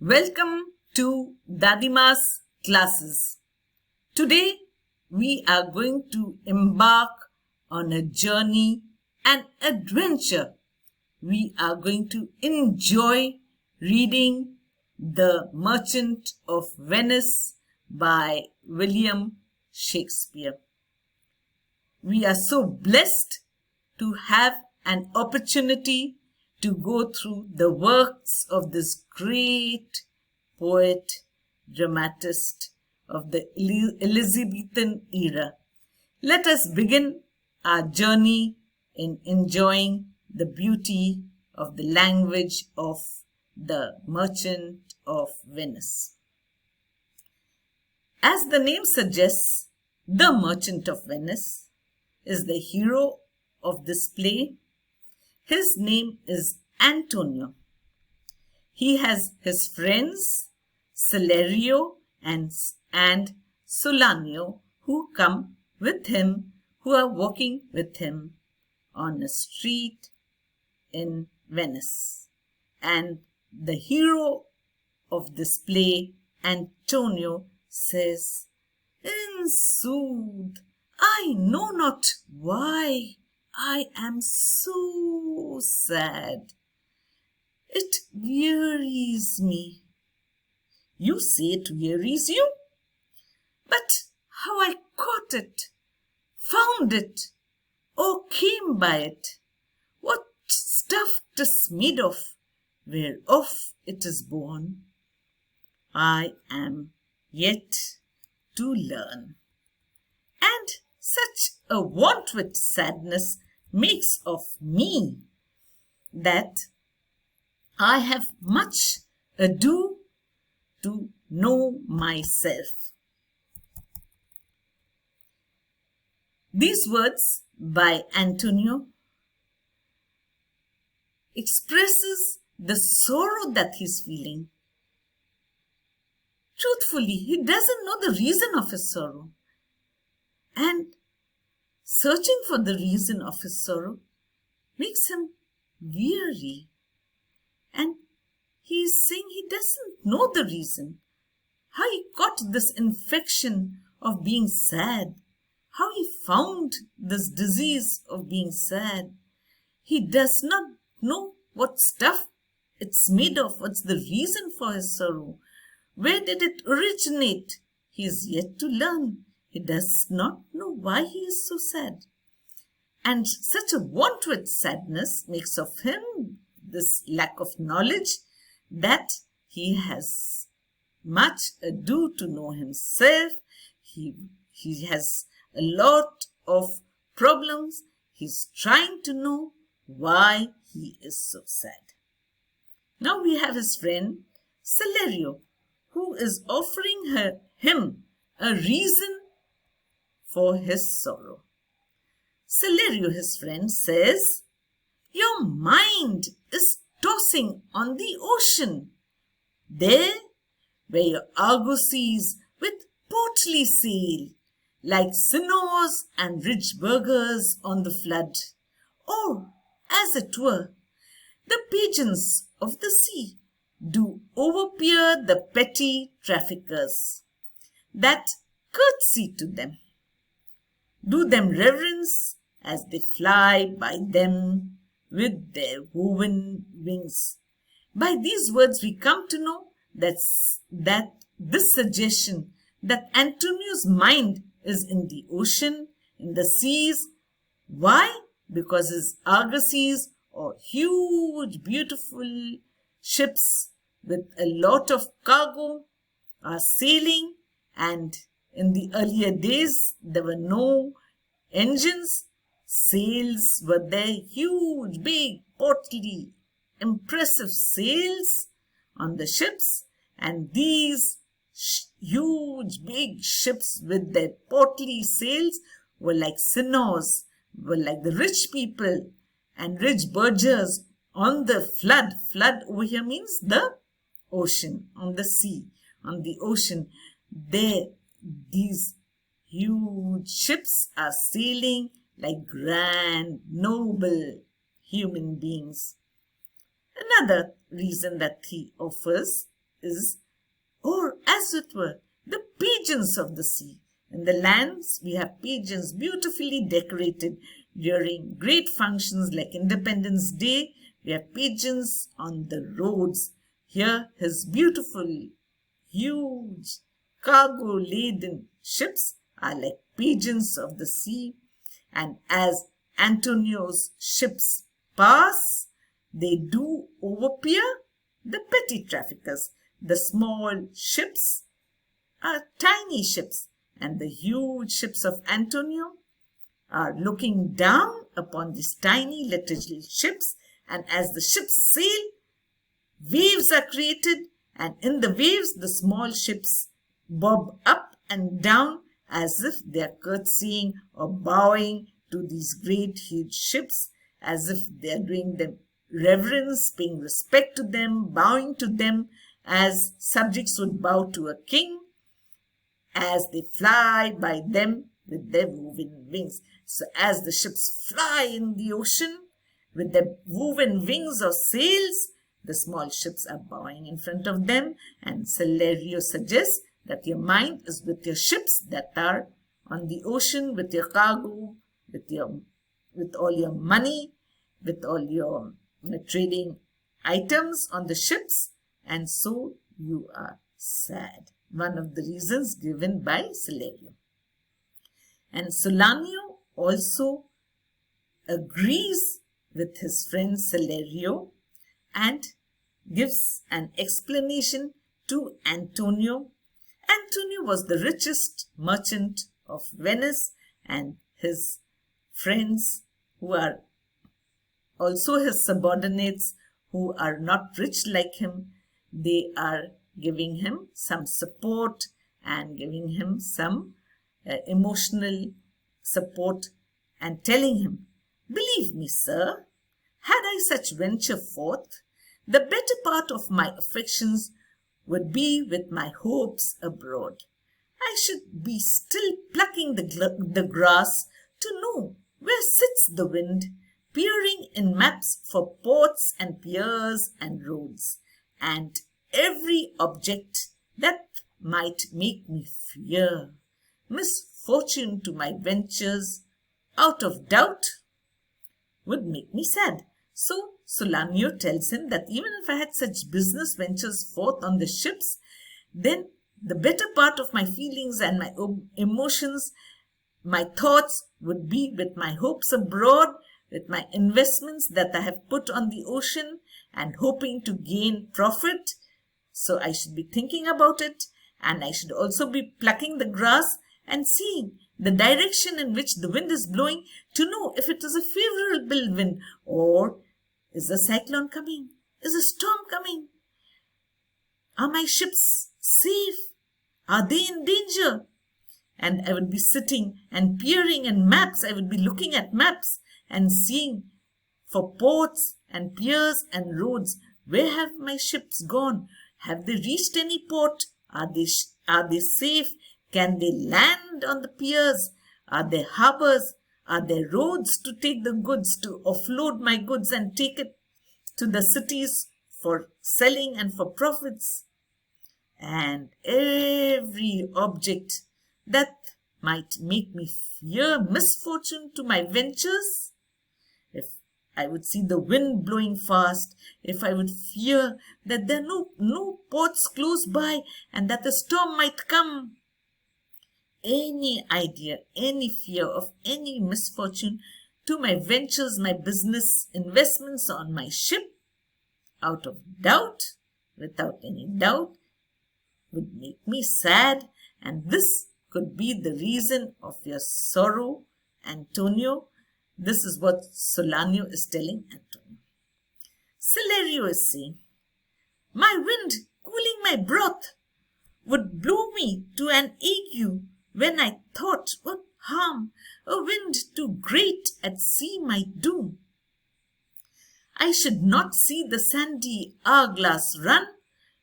Welcome to Dadima's classes. Today we are going to embark on a journey, an adventure. We are going to enjoy reading The Merchant of Venice by William Shakespeare. We are so blessed to have an opportunity to go through the works of this great poet, dramatist of the Elizabethan era. Let us begin our journey in enjoying the beauty of the language of the Merchant of Venice. As the name suggests, the Merchant of Venice is the hero of this play. His name is Antonio. He has his friends Celerio and Solanio who come with him, who are walking with him on a street in Venice. And the hero of this play, Antonio, says, "In sooth, I know not why I am so sad. It wearies me." You say it wearies you? But how I caught it, found it, or came by it, what stuff 'tis made of, whereof it is born, I am yet to learn. And such a want with sadness makes of me that I have much ado to know myself. These words by Antonio expresses the sorrow that he's feeling. Truthfully, he doesn't know the reason of his sorrow. And searching for the reason of his sorrow makes him weary. And he is saying he doesn't know the reason. How he got this infection of being sad. How he found this disease of being sad. He does not know what stuff it's made of. What's the reason for his sorrow? Where did it originate? He is yet to learn. He does not know why he is so sad. And such a want with sadness makes of him this lack of knowledge that he has much ado to know himself. He has a lot of problems. He's trying to know why he is so sad. Now we have his friend Celerio, who is offering him a reason for his sorrow. Celerio, his friend, says, "Your mind is tossing on the ocean, there where your argosies with portly sail, like sinners and rich burghers on the flood, or, as it were, the pigeons of the sea do overpeer the petty traffickers, that curtsy to them, do them reverence as they fly by them with their woven wings." By these words we come to know that this suggestion that Antonio's mind is in the ocean, in the seas. Why? Because his argosies, or huge beautiful ships with a lot of cargo, are sailing, and in the earlier days there were no engines. Sails were there, huge, big, portly, impressive sails on the ships, and these huge, big ships with their portly sails were like sinners, were like the rich people and rich burghers on the flood. Flood over here means the ocean, on the sea, on the ocean. There, these huge ships are sailing like grand, noble human beings. Another reason that he offers is, or as it were, the pageants of the sea. In the lands, we have pageants beautifully decorated during great functions like Independence Day. We have pageants on the roads. Here, his beautiful, huge, cargo-laden ships are like pageants of the sea. And as Antonio's ships pass, they do overpeer the petty traffickers. The small ships are tiny ships, and the huge ships of Antonio are looking down upon these tiny little ships, and as the ships sail, waves are created, and in the waves the small ships bob up and down as if they are curtsying or bowing to these great huge ships, as if they are doing them reverence, paying respect to them, bowing to them as subjects would bow to a king, as they fly by them with their woven wings. So as the ships fly in the ocean with their woven wings or sails, the small ships are bowing in front of them. And Salerio suggests that your mind is with your ships that are on the ocean, with your cargo, with all your money, with all your trading items on the ships, and so you are sad. One of the reasons given by Salerio. And Solanio also agrees with his friend Salerio and gives an explanation to Antonio. Antonio was the richest merchant of Venice, and his friends, who are also his subordinates, who are not rich like him, they are giving him some support and giving him some emotional support and telling him, "Believe me, sir, had I such venture forth, the better part of my affections would be with my hopes abroad. I should be still plucking the grass to know where sits the wind, peering in maps for ports and piers and roads, and every object that might make me fear misfortune to my ventures out of doubt would make me sad." So Solanio tells him that even if I had such business ventures forth on the ships, then the better part of my feelings and my emotions, my thoughts would be with my hopes abroad, with my investments that I have put on the ocean and hoping to gain profit. So I should be thinking about it, and I should also be plucking the grass and seeing the direction in which the wind is blowing to know if it is a favorable wind, or is a cyclone coming? Is a storm coming? Are my ships safe? Are they in danger? And I would be sitting and peering in maps. I would be looking at maps and seeing for ports and piers and roads. Where have my ships gone? Have they reached any port? Are they safe? Can they land on the piers? Are there harbors? Are there roads to take the goods, to offload my goods and take it to the cities for selling and for profits? And every object that might make me fear misfortune to my ventures, if I would see the wind blowing fast, if I would fear that there are no ports close by and that a storm might come, any idea, any fear of any misfortune to my ventures, my business investments on my ship, out of doubt, without any doubt, would make me sad, and this could be the reason of your sorrow, Antonio. This is what Solanio is telling Antonio. Salerio is saying, "My wind, cooling my broth, would blow me to an ague when I thought what harm a wind too great at sea might do. I should not see the sandy hourglass run,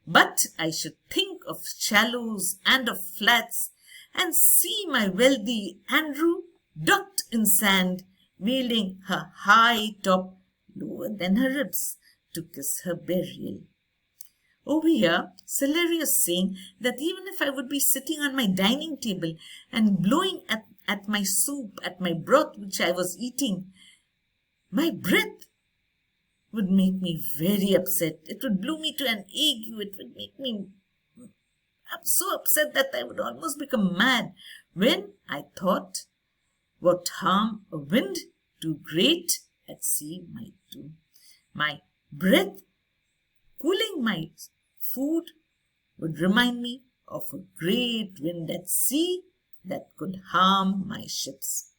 but I should think of shallows and of flats, and see my wealthy Andrew docked in sand, wheeling her high top lower than her ribs to kiss her burial. Over here, Celery is saying that even if I would be sitting on my dining table and blowing at my soup, at my broth which I was eating, my breath would make me very upset. It would blow me to an ague. It would make me so upset that I would almost become mad when I thought what harm a wind too great at sea might do. My breath cooling my food would remind me of a great wind at sea that could harm my ships.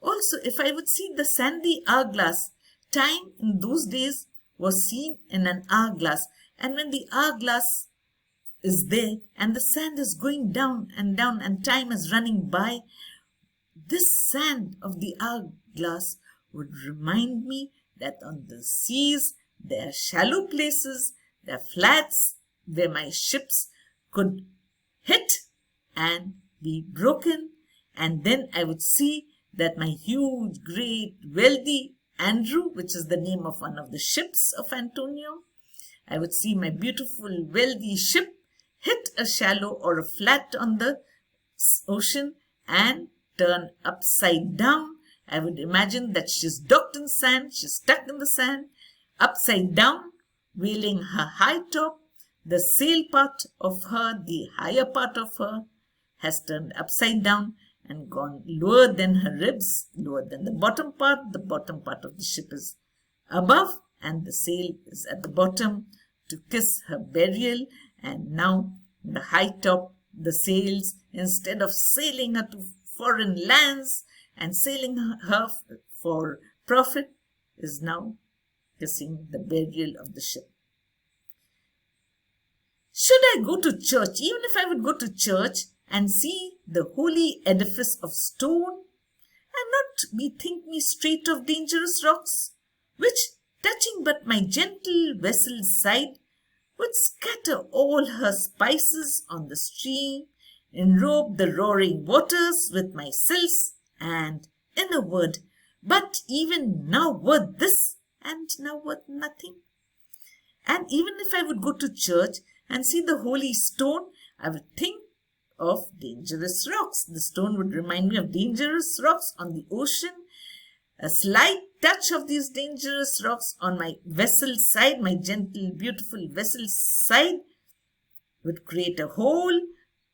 Also, if I would see the sandy hourglass, time in those days was seen in an hourglass, and when the hourglass is there and the sand is going down and time is running by, this sand of the hourglass would remind me that on the seas there are shallow places, there are flats where my ships could hit and be broken, and then I would see that my huge, great, wealthy Andrew, which is the name of one of the ships of Antonio, I would see my beautiful, wealthy ship hit a shallow or a flat on the ocean and turn upside down. I would imagine that she's docked in sand, she's stuck in the sand, upside down, wheeling her high top. The sail part of her, the higher part of her, has turned upside down and gone lower than her ribs, lower than the bottom part. The bottom part of the ship is above and the sail is at the bottom to kiss her burial. And now the high top, the sails, instead of sailing her to foreign lands and sailing her for profit, is now kissing the burial of the ship. Should I go to church, even if I would go to church and see the holy edifice of stone, and not bethink me straight of dangerous rocks, which, touching but my gentle vessel's side, would scatter all her spices on the stream, enrobe the roaring waters with my silks, and, in a word, but even now worth this, and now worth nothing. And even if I would go to church and see the holy stone, I would think of dangerous rocks. The stone would remind me of dangerous rocks on the ocean. A slight touch of these dangerous rocks on my vessel's side, my gentle, beautiful vessel's side, would create a hole,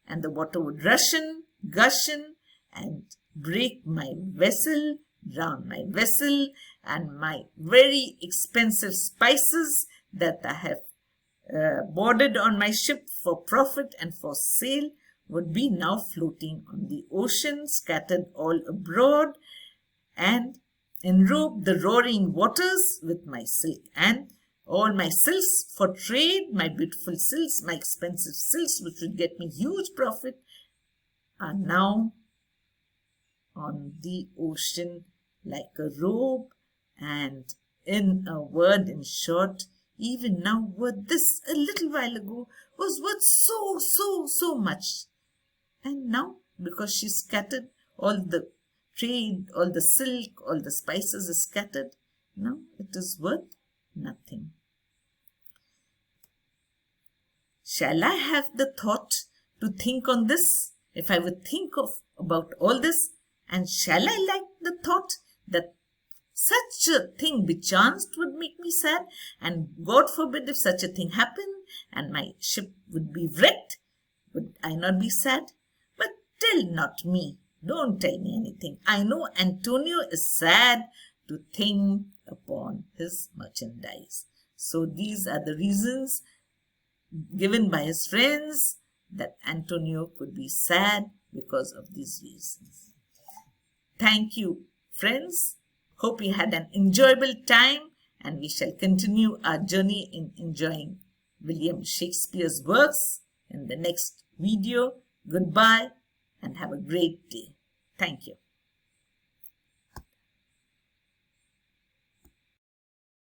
and the water would rush in, gush in, and break my vessel, drown my vessel, and my very expensive spices that I have boarded on my ship for profit and for sale would be now floating on the ocean, scattered all abroad, and enrobe the roaring waters with my silk. And all my silks for trade, my beautiful silks, my expensive silks, which would get me huge profit, are now on the ocean like a robe. And in a word, in short, even now worth this a little while ago was worth so much. And now, because she scattered all the trade, all the silk, all the spices is scattered, now it is worth nothing. Shall I have the thought to think on this? If I would think about all this, and shall I like the thought that such a thing bechanced would make me sad, and God forbid if such a thing happened and my ship would be wrecked, would I not be sad? But tell not me, don't tell me anything. I know Antonio is sad to think upon his merchandise. So these are the reasons given by his friends that Antonio could be sad because of these reasons. Thank you, friends. Hope you had an enjoyable time, and we shall continue our journey in enjoying William Shakespeare's works in the next video. Goodbye and have a great day. Thank you.